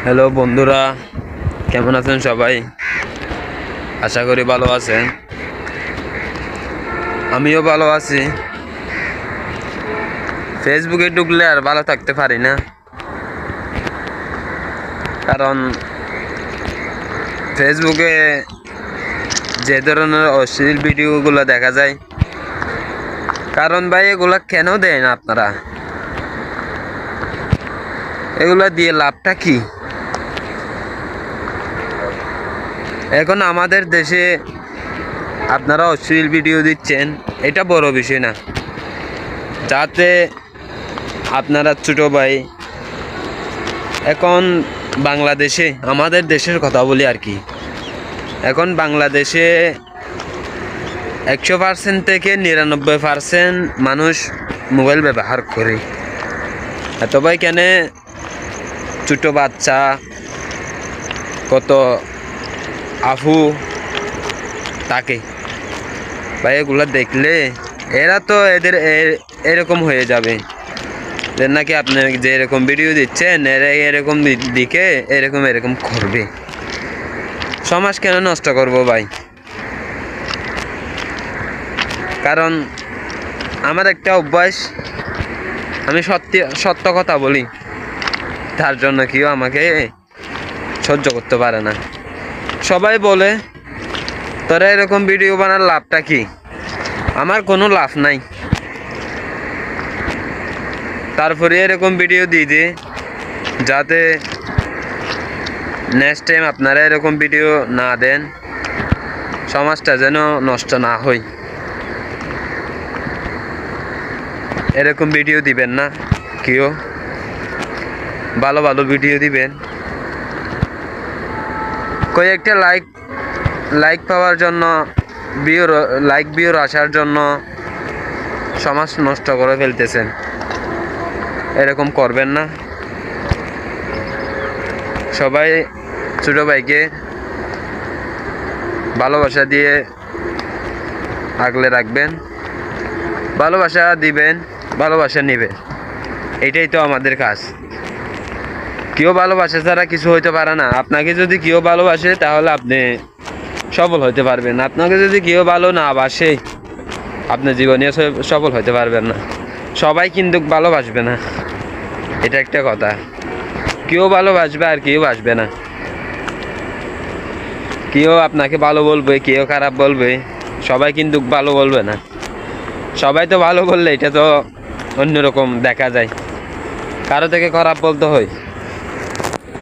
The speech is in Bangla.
হ্যালো বন্ধুরা, কেমন আছেন সবাই? আশা করি ভালো আছেন। আমিও ভালো আছি। ফেসবুকে ঢুকলে আর ভালো থাকতে পারি না, কারণ ফেসবুকে যে ধরনের অশ্লীল ভিডিওগুলো দেখা যায়। কারণ ভাই, এগুলা কেন দেন আপনারা? এগুলা দিয়ে লাভটা কি? এখন আমাদের দেশে আপনারা অশ্লীল ভিডিও দিচ্ছেন, এটা বড় বিষয় না। যাতে আপনারা ছোট ভাই, এখন বাংলাদেশে, আমাদের দেশের কথা বলি আর কি, এখন বাংলাদেশে 100% থেকে 99% মানুষ মোবাইল ব্যবহার করে। এত ভাই কেন ছোট বাচ্চা, কত আফু তাকে ভাই, এগুলো দেখলে এরা তো এরকম হয়ে যাবে যে নাকি আপনি যে এরকম ভিডিও দিচ্ছেন এরা এরকম দিকে এরকম করবে। সমাজ কেন নষ্ট করব ভাই? কারণ আমার একটা অভ্যাস, আমি সত্য কথা বলি, তার জন্য কেউ আমাকে সহ্য করতে পারে না। সবাই বলে তোরা এরকম ভিডিও বানার লাভটা কি? আমার কোনো লাভ নাই। তারপরে এরকম ভিডিও দিয়ে দে যাতে নেক্সট টাইম আপনারা এরকম ভিডিও না দেন, সমাজটা যেন নষ্ট না হয়। এরকম ভিডিও দিবেন না কেউ, ভালো ভালো ভিডিও দিবেন। কয়েকটা লাইক পাওয়ার জন্য, ভিউর আসার জন্য সমাজ নষ্ট করে ফেলতেছেন। এরকম করবেন না। সবাই ছোট ভাইকে ভালোবাসা দিয়ে আগলে রাখবেন, ভালোবাসা দিবেন, ভালোবাসা নেবেন। এটাই তো আমাদের কাজ। কেউ ভালোবাসে ছাড়া কিছু হইতে পারে না। আপনাকে যদি কেউ ভালোবাসে তাহলে আপনি সফল হইতে পারবেন। আপনাকে যদি কেউ ভালো না বাসে, আপনি জীবনে সফল হইতে পারবেন না। সবাই কিন্তু ভালোবাসবে না, এটা একটা কথা। কেউ ভালোবাসবে আর কেউ বাসবে না। কেউ আপনাকে ভালো বলবে, কেউ খারাপ বলবে, সবাই কিন্তু ভালো বলবে না। সবাই তো ভালো বললে এটা তো অন্যরকম দেখা যায়, কারো থেকে খারাপ বলতে হয়।